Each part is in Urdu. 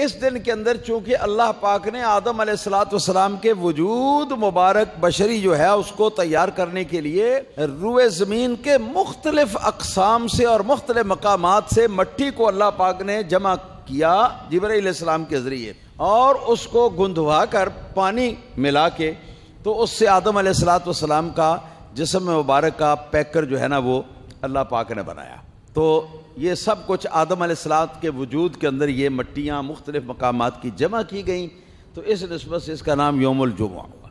اس دن کے اندر چونکہ اللہ پاک نے آدم علیہ السلام کے وجود مبارک بشری جو ہے اس کو تیار کرنے کے لیے روئے زمین کے مختلف اقسام سے اور مختلف مقامات سے مٹی کو اللہ پاک نے جمع کیا جبرائیل علیہ السلام کے ذریعے، اور اس کو گندھوا کر پانی ملا کے تو اس سے آدم علیہ السلام کا جسم مبارک کا پیکر جو ہے نا وہ اللہ پاک نے بنایا۔ تو یہ سب کچھ آدم علیہ السلام کے وجود کے اندر یہ مٹیاں مختلف مقامات کی جمع کی گئیں، تو اس نسبت سے اس کا نام یوم الجمعہ ہوا۔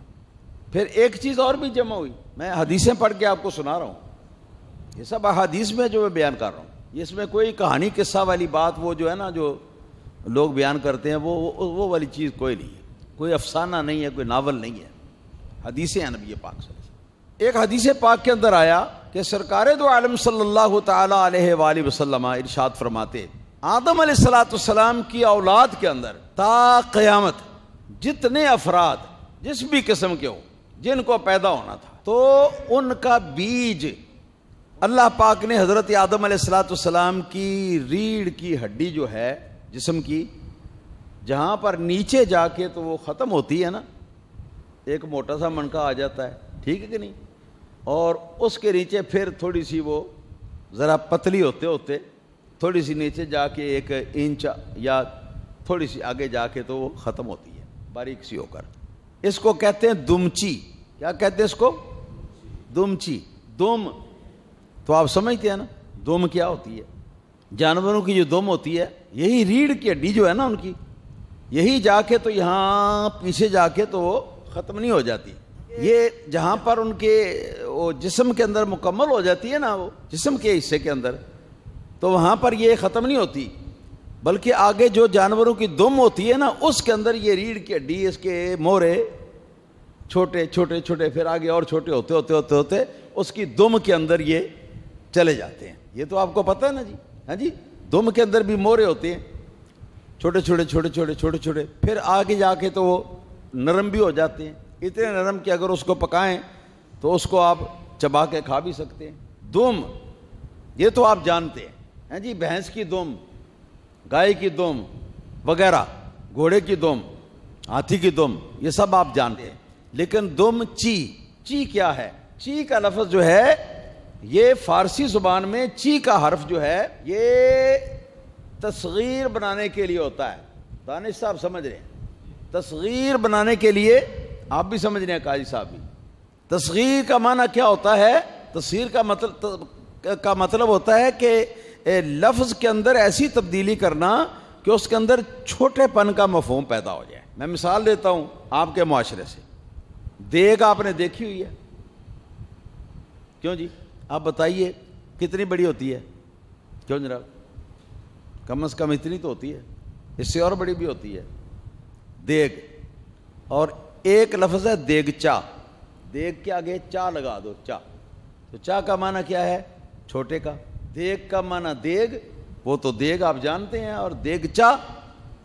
پھر ایک چیز اور بھی جمع ہوئی، میں حدیثیں پڑھ کے آپ کو سنا رہا ہوں، یہ سب احادیث میں جو میں بیان کر رہا ہوں، اس میں کوئی کہانی قصہ والی بات وہ جو ہے نا جو لوگ بیان کرتے ہیں وہ والی چیز کوئی نہیں ہے، کوئی افسانہ نہیں ہے، کوئی ناول نہیں ہے، حدیثیں ہیں نبی پاک صلی اللہ علیہ وسلم۔ ایک حدیث پاک کے اندر آیا کہ سرکار دو عالم صلی اللہ تعالی علیہ وآلہ وسلم ارشاد فرماتے، آدم علیہ السلام کی اولاد کے اندر تا قیامت جتنے افراد جس بھی قسم کے ہو جن کو پیدا ہونا تھا، تو ان کا بیج اللہ پاک نے حضرت آدم علیہ السلام کی ریڑھ کی ہڈی جو ہے جسم کی، جہاں پر نیچے جا کے تو وہ ختم ہوتی ہے نا، ایک موٹا سا منکا آ جاتا ہے، ٹھیک ہے کہ نہیں، اور اس کے نیچے پھر تھوڑی سی وہ ذرا پتلی ہوتے ہوتے تھوڑی سی نیچے جا کے 1 انچ یا تھوڑی سی آگے جا کے تو وہ ختم ہوتی ہے باریک سی ہو کر، اس کو کہتے ہیں دمچی۔ کیا کہتے ہیں اس کو؟ دمچی۔ دم تو آپ سمجھتے ہیں نا دم کیا ہوتی ہے، جانوروں کی جو دم ہوتی ہے یہی ریڑھ کی ہڈی جو ہے نا ان کی، یہی جا کے تو یہاں پیچھے جا کے تو وہ ختم نہیں ہو جاتی، یہ جہاں پر ان کے وہ جسم کے اندر مکمل ہو جاتی ہے نا وہ جسم کے حصے کے اندر، تو وہاں پر یہ ختم نہیں ہوتی، بلکہ آگے جو جانوروں کی دم ہوتی ہے نا اس کے اندر یہ ریڑھ کی ہڈی، اس کے مورے چھوٹے چھوٹے چھوٹے پھر آگے اور چھوٹے ہوتے ہوتے ہوتے ہوتے اس کی دم کے اندر یہ چلے جاتے ہیں۔ یہ تو آپ کو پتہ ہے نا جی، ہاں جی، دم کے اندر بھی مورے ہوتے ہیں چھوٹے چھوٹے چھوٹے چھوٹے چھوٹے چھوٹے، پھر آگے جا کے تو وہ نرم بھی ہو جاتے ہیں، اتنے نرم کہ اگر اس کو پکائیں تو اس کو آپ چبا کے کھا بھی سکتے ہیں۔ دم یہ تو آپ جانتے ہیں، ہاں جی، بھینس کی دم، گائے کی دم وغیرہ، گھوڑے کی دم، ہاتھی کی دم، یہ سب آپ جانتے ہیں، لیکن دم چی کیا ہے؟ چی کا لفظ جو ہے یہ فارسی زبان میں چی کا حرف جو ہے یہ تصغیر بنانے کے لیے ہوتا ہے۔ دانش صاحب سمجھ رہے ہیں، تصغیر بنانے کے لیے، آپ بھی سمجھ رہے ہیں قاضی صاحب بھی، تصغیر کا معنی کیا ہوتا ہے؟ تصغیر کا مطلب ہوتا ہے کہ لفظ کے اندر ایسی تبدیلی کرنا کہ اس کے اندر چھوٹے پن کا مفہوم پیدا ہو جائے۔ میں مثال دیتا ہوں آپ کے معاشرے سے، دیگ آپ نے دیکھی ہوئی ہے، کیوں جی؟ آپ بتائیے کتنی بڑی ہوتی ہے؟ کیوں جناب؟ کم از کم اتنی تو ہوتی ہے، اس سے اور بڑی بھی ہوتی ہے دیگ۔ اور ایک لفظ ہے دیگچا، دیگ کے آگے چا لگا دو، چا، تو چا کا معنی کیا ہے؟ چھوٹے کا۔ دیگ کا معنی دیگ، وہ تو دیگ آپ جانتے ہیں، اور دیگچا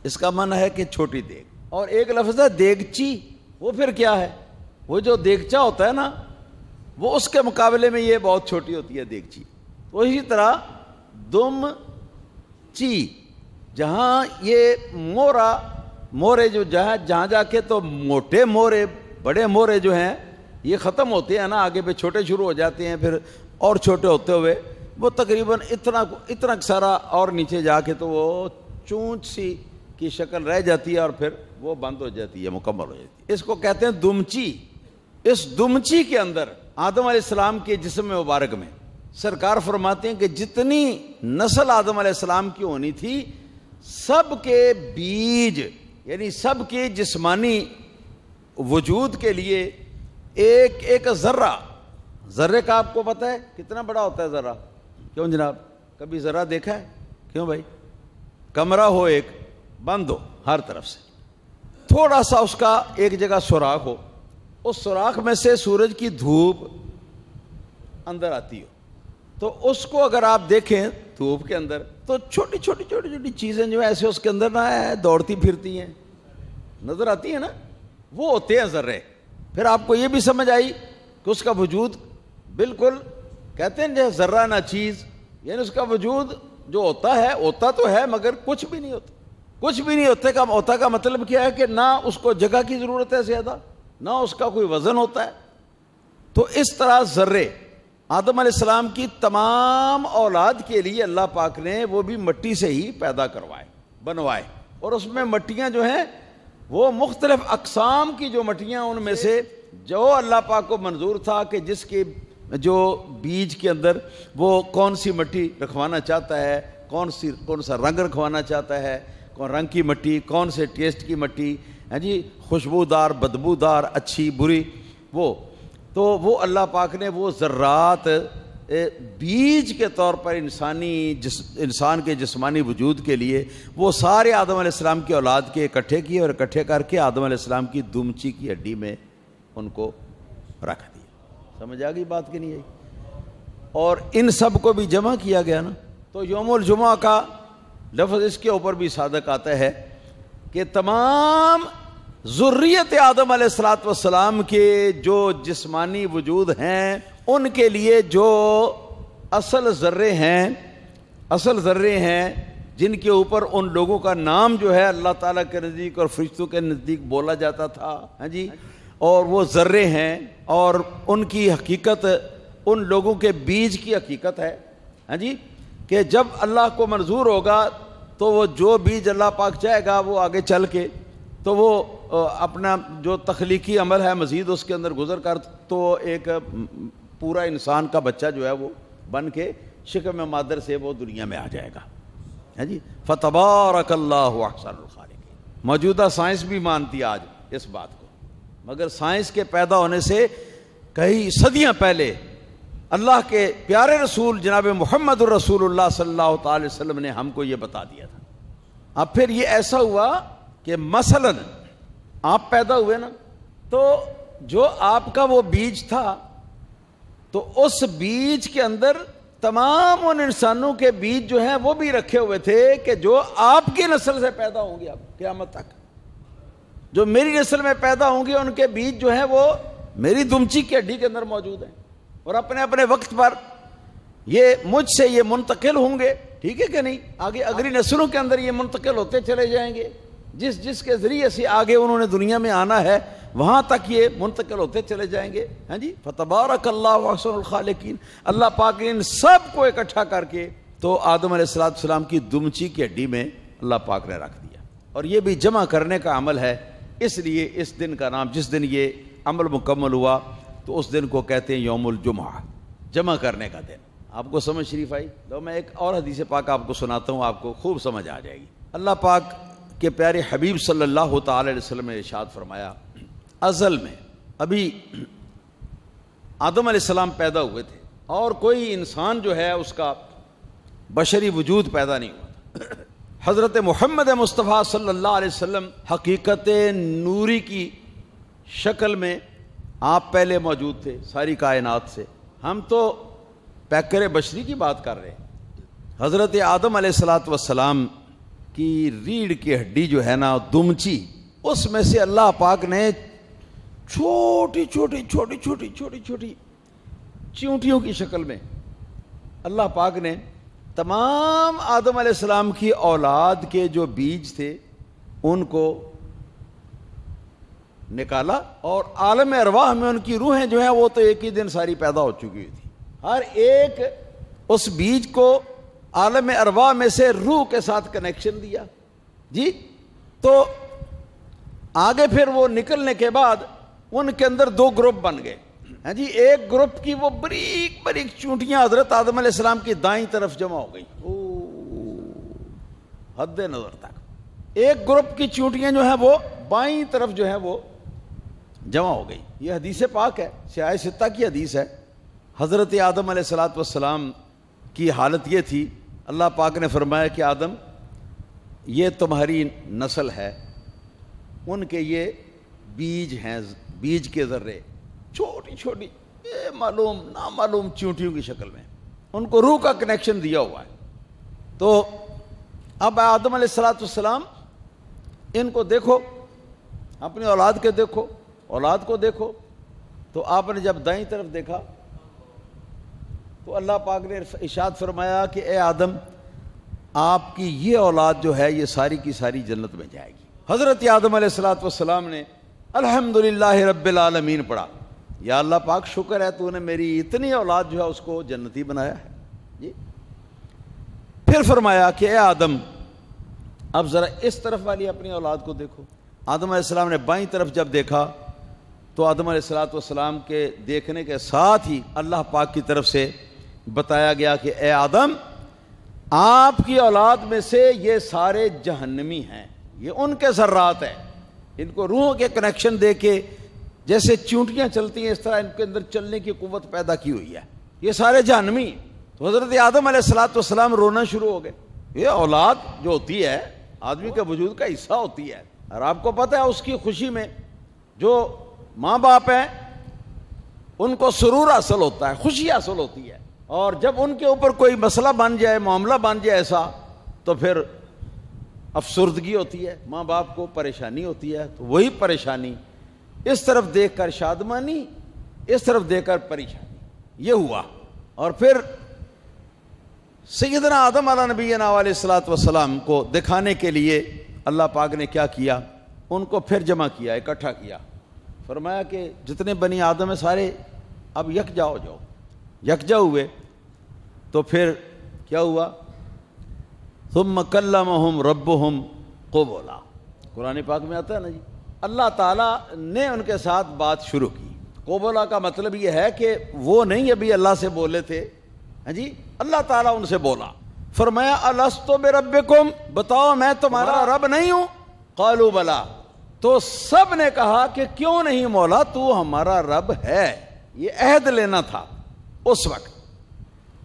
اس کا معنی ہے کہ چھوٹی دیگ۔ اور ایک لفظ ہے دیگچی، وہ پھر کیا ہے؟ وہ جو دیگچا ہوتا ہے نا وہ اس کے مقابلے میں یہ بہت چھوٹی ہوتی ہے دیگچی۔ تو اسی طرح دم چی، جہاں یہ مورے جو جہاں جا کے تو موٹے مورے، بڑے مورے جو ہیں یہ ختم ہوتے ہیں نا، آگے پہ چھوٹے شروع ہو جاتے ہیں، پھر اور چھوٹے ہوتے ہوئے وہ تقریباً اتنا سارا اور نیچے جا کے تو وہ چونچ سی کی شکل رہ جاتی ہے، اور پھر وہ بند ہو جاتی ہے، مکمل ہو جاتی ہے۔ اس کو کہتے ہیں دمچی۔ اس دمچی کے اندر آدم علیہ السلام کے جسم مبارک میں سرکار فرماتے ہیں کہ جتنی نسل آدم علیہ السلام کی ہونی تھی سب کے بیج، یعنی سب کے جسمانی وجود کے لیے ایک ذرے کا آپ کو پتہ ہے کتنا بڑا ہوتا ہے ذرہ؟ کیوں جناب؟ کبھی ذرہ دیکھا ہے؟ کیوں بھائی؟ کمرہ ہو ایک، بند ہو ہر طرف سے، تھوڑا سا اس کا ایک جگہ سوراخ ہو، اس سوراخ میں سے سورج کی دھوپ اندر آتی ہو، تو اس کو اگر آپ دیکھیں دھوپ کے اندر تو چھوٹی چھوٹی چیزیں جو ایسے اس کے اندر نہ دوڑتی پھرتی ہیں، نظر آتی ہیں نا، وہ ہوتے ہیں ذرے۔ پھر آپ کو یہ بھی سمجھ آئی کہ اس کا وجود بالکل، کہتے ہیں جو ذرہ نہ چیز، یعنی اس کا وجود جو ہوتا تو ہے مگر کچھ بھی نہیں ہوتا، کچھ بھی نہیں ہوتا کا مطلب کیا ہے کہ نہ اس کو جگہ کی ضرورت ہے زیادہ، نہ اس کا کوئی وزن ہوتا ہے. تو اس طرح ذرے آدم علیہ السلام کی تمام اولاد کے لیے اللہ پاک نے وہ بھی مٹی سے ہی پیدا کروائے، بنوائے. اور اس میں مٹیاں جو ہیں وہ مختلف اقسام کی جو مٹیاں، ان میں سے جو اللہ پاک کو منظور تھا کہ جس کے جو بیج کے اندر وہ کون سی مٹی رکھوانا چاہتا ہے، کون سا رنگ رکھوانا چاہتا ہے، کون رنگ کی مٹی، کون سے ٹیسٹ کی مٹی ہے جی، خوشبودار، بدبودار، اچھی، بری، وہ اللہ پاک نے وہ ذرات بیج کے طور پر انسان کے جسمانی وجود کے لیے وہ سارے آدم علیہ السلام کی اولاد کے اکٹھے کیے، اور اکٹھے کر کے آدم علیہ السلام کی دمچی کی ہڈی میں ان کو رکھ دیا. سمجھ آ گئی بات کہ نہیں آئی؟ اور ان سب کو بھی جمع کیا گیا نا. تو یوم الجمعہ کا لفظ اس کے اوپر بھی صادق آتا ہے کہ تمام ذریت آدم علیہ السلام کے جو جسمانی وجود ہیں ان کے لیے جو اصل ذرے ہیں جن کے اوپر ان لوگوں کا نام جو ہے اللہ تعالیٰ کے نزدیک اور فرشتوں کے نزدیک بولا جاتا تھا، ہاں جی، اور وہ ذرے ہیں اور ان کی حقیقت ان لوگوں کے بیج کی حقیقت ہے، ہاں جی، کہ جب اللہ کو منظور ہوگا تو وہ جو بیج اللہ پاک چاہے گا وہ آگے چل کے تو وہ اپنا جو تخلیقی عمل ہے مزید اس کے اندر گزر کر تو ایک پورا انسان کا بچہ جو ہے وہ بن کے شکم مادر سے وہ دنیا میں آ جائے گا، ہے جی. فتبارک اللہ احسن الخالقین. موجودہ سائنس بھی مانتی آج اس بات کو، مگر سائنس کے پیدا ہونے سے کئی صدیاں پہلے اللہ کے پیارے رسول جناب محمد الرسول اللہ صلی اللہ تعالی وسلم نے ہم کو یہ بتا دیا تھا. اب پھر یہ ایسا ہوا کہ مثلا آپ پیدا ہوئے نا، تو جو آپ کا وہ بیج تھا تو اس بیج کے اندر تمام ان انسانوں کے بیج جو ہیں وہ بھی رکھے ہوئے تھے کہ جو آپ کی نسل سے پیدا ہوں گے اب قیامت تک، جو میری نسل میں پیدا ہوں گے ان کے بیج جو ہیں وہ میری دمچی کی ہڈی کے اندر موجود ہیں اور اپنے اپنے وقت پر یہ مجھ سے یہ منتقل ہوں گے. ٹھیک ہے کہ نہیں؟ آگے اگلی نسلوں کے اندر یہ منتقل ہوتے چلے جائیں گے، جس کے ذریعے سے آگے انہوں نے دنیا میں آنا ہے وہاں تک یہ منتقل ہوتے چلے جائیں گے. ہاں جی، فتبارک اللہ احسن الخالقین. اللہ پاک نے ان سب کو اکٹھا کر کے تو آدم علیہ السلام کی دمچی کی ہڈی میں اللہ پاک نے رکھ دیا. اور یہ بھی جمع کرنے کا عمل ہے، اس لیے اس دن کا نام، جس دن یہ عمل مکمل ہوا تو اس دن کو کہتے ہیں یوم الجمعہ، جمع کرنے کا دن. آپ کو سمجھ شریف آئی؟ تو میں ایک اور حدیث پاک آپ کو سناتا ہوں، آپ کو خوب سمجھ آ جائے گی. اللہ پاک کے پیارے حبیب صلی اللہ تعالی علیہ وسلم نے ارشاد فرمایا، ازل میں ابھی آدم علیہ السلام پیدا ہوئے تھے اور کوئی انسان جو ہے اس کا بشری وجود پیدا نہیں ہوا تھا. حضرت محمد مصطفیٰ صلی اللہ علیہ وسلم حقیقت نوری کی شکل میں آپ پہلے موجود تھے ساری کائنات سے. ہم تو پیکر بشری کی بات کر رہے ہیں. حضرت آدم علیہ السلام کی ریڑھ کی ہڈی جو ہے نا دمچی، اس میں سے اللہ پاک نے چھوٹی چھوٹی چیونٹیوں کی شکل میں اللہ پاک نے تمام آدم علیہ السلام کی اولاد کے جو بیج تھے ان کو نکالا اور عالم ارواح میں ان کی روحیں جو ہیں وہ تو ایک ہی دن ساری پیدا ہو چکی تھی. ہر ایک اس بیج کو عالم ارواح میں سے روح کے ساتھ کنیکشن دیا جی. تو آگے پھر وہ نکلنے کے بعد ان کے اندر دو گروپ بن گئے ہیں جی. ایک گروپ کی وہ بریک بریک چونٹیاں حضرت آدم علیہ السلام کی دائیں طرف جمع ہو گئی حد نظر تک. ایک گروپ کی چونٹیاں جو ہیں وہ بائیں طرف جو ہے وہ جمع ہو گئی. یہ حدیث پاک ہے، سیاہ ستہ کی حدیث ہے. حضرت آدم علیہ السلام کی حالت یہ تھی، اللہ پاک نے فرمایا کہ آدم یہ تمہاری نسل ہے، ان کے یہ بیج ہیں، بیج کے ذرے چھوٹی چھوٹی معلوم نامعلوم چونٹیوں کی شکل میں، ان کو روح کا کنیکشن دیا ہوا ہے. تو اب آدم علیہ السلام ان کو دیکھو، اپنی اولاد کے دیکھو، اولاد کو دیکھو. تو آپ نے جب دائیں طرف دیکھا تو اللہ پاک نے ارشاد فرمایا کہ اے آدم آپ کی یہ اولاد جو ہے یہ ساری کی ساری جنت میں جائے گی۔ حضرت آدم علیہ السلام نے الحمدللہ رب العالمین پڑھا، یا اللہ پاک شکر ہے تو نے میری اتنی اولاد جو ہے اس کو جنتی بنایا ہے جی۔ پھر فرمایا کہ اے آدم اب ذرا اس طرف والی اپنی اولاد کو دیکھو۔ آدم علیہ السلام نے بائیں طرف جب دیکھا تو آدم علیہ السلام کے دیکھنے کے ساتھ ہی اللہ پاک کی طرف سے بتایا گیا کہ اے آدم آپ کی اولاد میں سے یہ سارے جہنمی ہیں، یہ ان کے ذرات ہیں، ان کو روحوں کے کنیکشن دے کے جیسے چونٹیاں چلتی ہیں اس طرح ان کے اندر چلنے کی قوت پیدا کی ہوئی ہے، یہ سارے جہنمی ہیں۔ تو حضرت آدم علیہ السلام رونا شروع ہو گئے۔ یہ اولاد جو ہوتی ہے آدمی کے وجود کا حصہ ہوتی ہے، اور آپ کو پتہ ہے اس کی خوشی میں جو ماں باپ ہیں ان کو سرور حاصل ہوتا ہے، خوشی حاصل ہوتی ہے، اور جب ان کے اوپر کوئی مسئلہ بن جائے، معاملہ بن جائے ایسا، تو پھر افسردگی ہوتی ہے، ماں باپ کو پریشانی ہوتی ہے۔ تو وہی پریشانی اس طرف دیکھ کر شادمانی، اس طرف دیکھ کر پریشانی، یہ ہوا۔ اور پھر سیدنا آدم علیہ نبینا علیہ الصلوۃ والسلام کو دکھانے کے لیے اللہ پاک نے کیا کیا، ان کو پھر جمع کیا، اکٹھا کیا، فرمایا کہ جتنے بنی آدم ہیں سارے اب یکجا ہو جاؤ۔ یکجا ہوئے تو پھر کیا ہوا، ثم کلمہم ربہم قبولا، قرآن پاک میں آتا ہے نا جی، اللہ تعالیٰ نے ان کے ساتھ بات شروع کی۔ قبولا کا مطلب یہ ہے کہ وہ نہیں ابھی اللہ سے بولے تھے، ہاں جی، اللہ تعالیٰ ان سے بولا، فرمایا الست بربکم، بتاؤ میں تمہارا رب نہیں ہوں؟ قالوا بلا، تو سب نے کہا کہ کیوں نہیں مولا، تو ہمارا رب ہے۔ یہ عہد لینا تھا اس وقت۔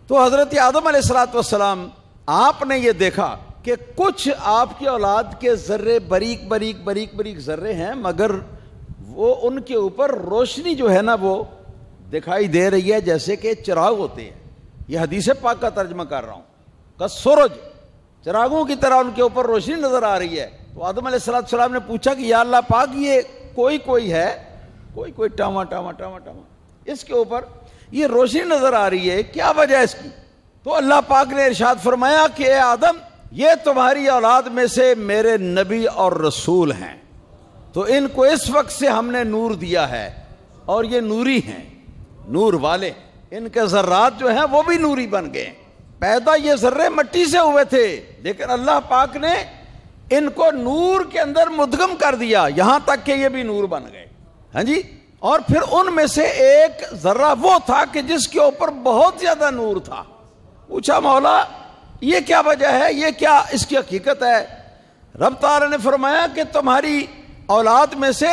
تو حضرت آدم علیہ السلام آپ نے یہ دیکھا کہ کچھ آپ کی اولاد کے ذرے باریک باریک باریک باریک ذرے ہیں، مگر وہ ان کے اوپر روشنی جو ہے نا وہ دکھائی دے رہی ہے جیسے کہ چراغ ہوتے ہیں۔ یہ حدیث پاک کا ترجمہ کر رہا ہوں، کہ سورج چراغوں کی طرح ان کے اوپر روشنی نظر آ رہی ہے۔ تو آدم علیہ السلام نے پوچھا کہ یا اللہ پاک یہ کوئی ہے، کوئی ٹاما ٹاما ٹاما ٹاما اس کے اوپر یہ روشنی نظر آ رہی ہے، کیا وجہ ہے اس کی؟ تو اللہ پاک نے ارشاد فرمایا کہ اے آدم یہ تمہاری اولاد میں سے میرے نبی اور رسول ہیں، تو ان کو اس وقت سے ہم نے نور دیا ہے، اور یہ نوری ہیں، نور والے، ان کے ذرات جو ہیں وہ بھی نوری بن گئے۔ پیدا یہ ذرے مٹی سے ہوئے تھے، لیکن اللہ پاک نے ان کو نور کے اندر مدغم کر دیا، یہاں تک کہ یہ بھی نور بن گئے، ہاں جی۔ اور پھر ان میں سے ایک ذرہ وہ تھا کہ جس کے اوپر بہت زیادہ نور تھا۔ پوچھا مولا یہ کیا وجہ ہے، یہ کیا اس کی حقیقت ہے؟ رب تعالی نے فرمایا کہ تمہاری اولاد میں سے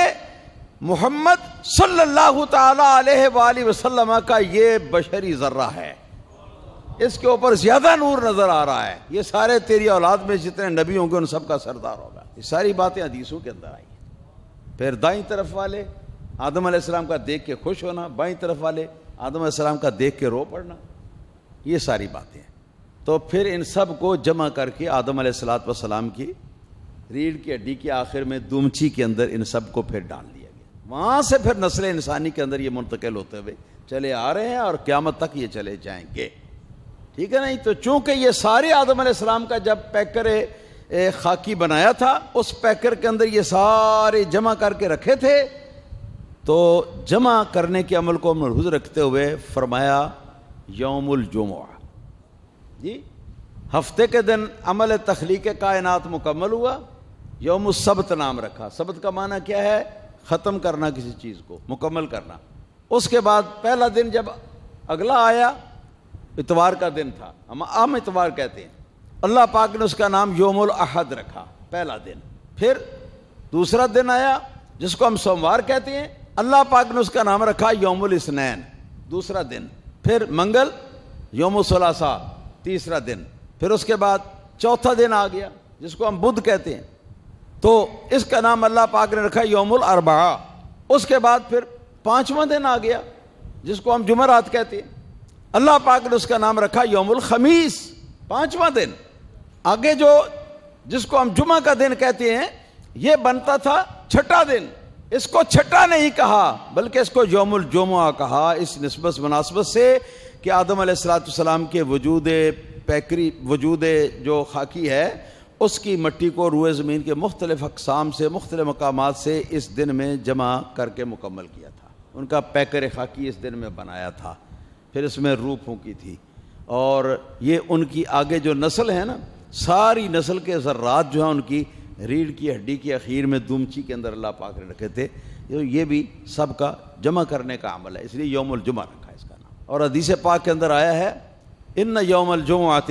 محمد صلی اللہ تعالی علیہ وآلہ وسلم کا یہ بشری ذرہ ہے، اس کے اوپر زیادہ نور نظر آ رہا ہے، یہ سارے تیری اولاد میں جتنے نبی ہوں گے ان سب کا سردار ہوگا۔ یہ ساری باتیں حدیثوں کے اندر آئی ہیں۔ پھر دائیں طرف والے آدم علیہ السلام کا دیکھ کے خوش ہونا، بائیں طرف والے آدم علیہ السلام کا دیکھ کے رو پڑنا، یہ ساری باتیں ہیں۔ تو پھر ان سب کو جمع کر کے آدم علیہ السلام کی ریڑھ کی ہڈی کے آخر میں دومچی کے اندر ان سب کو پھر ڈال دیا گیا۔ وہاں سے پھر نسل انسانی کے اندر یہ منتقل ہوتے ہوئے چلے آ رہے ہیں اور قیامت تک یہ چلے جائیں گے، ٹھیک ہے نہیں؟ تو چونکہ یہ سارے آدم علیہ السلام کا جب پیکر خاکی بنایا تھا، اس پیکر کے اندر یہ سارے جمع کر کے رکھے تھے، تو جمع کرنے کے عمل کو ملحوظ رکھتے ہوئے فرمایا یوم الجمعہ، جی ہفتے کے دن عمل تخلیق کائنات مکمل ہوا، یوم السبت نام رکھا۔ سبت کا معنی کیا ہے؟ ختم کرنا کسی چیز کو، مکمل کرنا۔ اس کے بعد پہلا دن جب اگلا آیا، اتوار کا دن تھا، ہم عام اتوار کہتے ہیں، اللہ پاک نے اس کا نام یوم الاحد رکھا، پہلا دن۔ پھر دوسرا دن آیا جس کو ہم سوموار کہتے ہیں، اللہ پاک نے اس کا نام رکھا یوم الاثنین، دوسرا دن۔ پھر منگل یوم الثلاثاء، تیسرا دن۔ پھر اس کے بعد چوتھا دن آ گیا جس کو ہم بدھ کہتے ہیں، تو اس کا نام اللہ پاک نے رکھا یوم الاربعاء۔ اس کے بعد پھر پانچواں دن آ گیا جس کو ہم جمعرات کہتے ہیں، اللہ پاک نے اس کا نام رکھا یوم الخمیس، پانچواں دن۔ آگے جو جس کو ہم جمعہ کا دن کہتے ہیں، یہ بنتا تھا چھٹا دن، اس کو چھٹا نہیں کہا بلکہ اس کو یوم الجمعہ کہا، اس نسبت مناسبت سے کہ آدم علیہ السلام کے وجود پیکری وجود جو خاکی ہے اس کی مٹی کو روئے زمین کے مختلف اقسام سے مختلف مقامات سے اس دن میں جمع کر کے مکمل کیا تھا. ان کا پیکر خاکی اس دن میں بنایا تھا، پھر اس میں روح پھونکی تھی، اور یہ ان کی آگے جو نسل ہے نا، ساری نسل کے ذرات جو ہیں ان کی ریڑھ کی ہڈی کی اخیر میں دومچی کے اندر اللہ پاک نے رکھے تھے. یہ بھی سب کا جمع کرنے کا عمل ہے، اس لیے یوم الجمعہ رکھا ہے اس کا نام. اور حدیث پاک کے اندر آیا ہے ان یوم الجمعۃ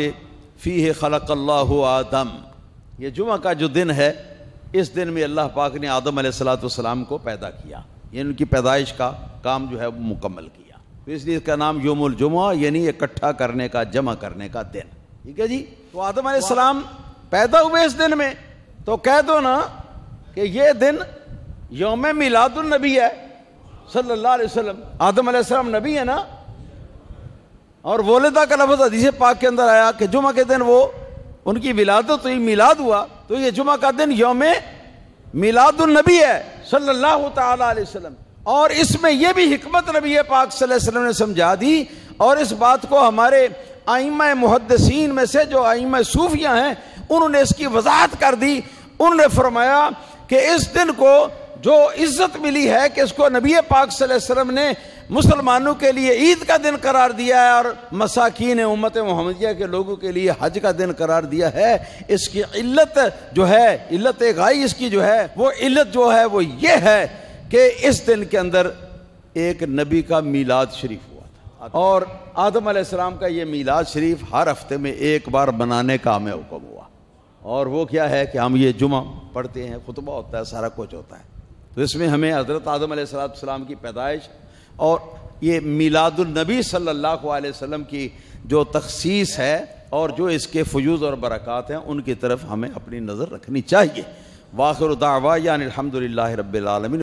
فیہ خلق اللہ آدم، یہ جمعہ کا جو دن ہے اس دن میں اللہ پاک نے آدم علیہ السلام کو پیدا کیا، یعنی ان کی پیدائش کا کام جو ہے وہ مکمل کیا. تو اس لیے اس کا نام یوم الجمعہ یعنی اکٹھا کرنے کا، جمع کرنے کا دن. ٹھیک ہے جی. تو آدم علیہ السلام پیدا ہوئے اس دن میں، تو کہہ دو نا کہ یہ دن یوم میلاد النبی ہے صلی اللہ علیہ وسلم. آدم علیہ السلام نبی ہے نا، اور ولدہ کا لفظ حدیث پاک کے اندر آیا کہ جمعہ کے دن وہ ان کی ولادت ہوئی، میلاد ہوا، تو یہ جمعہ کا دن یوم میلاد النبی ہے صلی اللہ تعالی علیہ وسلم. اور اس میں یہ بھی حکمت نبی پاک صلی اللہ علیہ وسلم نے سمجھا دی، اور اس بات کو ہمارے ائمہ محدثین میں سے جو ائمہ صوفیہ ہیں انہوں نے اس کی وضاحت کر دی. انہوں نے فرمایا کہ اس دن کو جو عزت ملی ہے کہ اس کو نبی پاک صلی اللہ علیہ وسلم نے مسلمانوں کے لیے عید کا دن قرار دیا ہے اور مساکین امت محمدیہ کے لوگوں کے لیے حج کا دن قرار دیا ہے. اس کی علت جو ہے، علت غائی اس کی جو ہے، وہ علت جو ہے وہ یہ ہے کہ اس دن کے اندر ایک نبی کا میلاد شریف ہوا تھا، اور آدم علیہ السلام کا یہ میلاد شریف ہر ہفتے میں ایک بار بنانے کا ہمیں حکم ہوا. اور وہ کیا ہے کہ ہم یہ جمعہ پڑھتے ہیں، خطبہ ہوتا ہے، سارا کچھ ہوتا ہے. تو اس میں ہمیں حضرت آدم علیہ السلام کی پیدائش اور یہ میلاد النبی صلی اللہ علیہ وسلم کی جو تخصیص ہے اور جو اس کے فیوض اور برکات ہیں ان کی طرف ہمیں اپنی نظر رکھنی چاہیے. وآخر دعوانا الحمدللہ رب العالمین.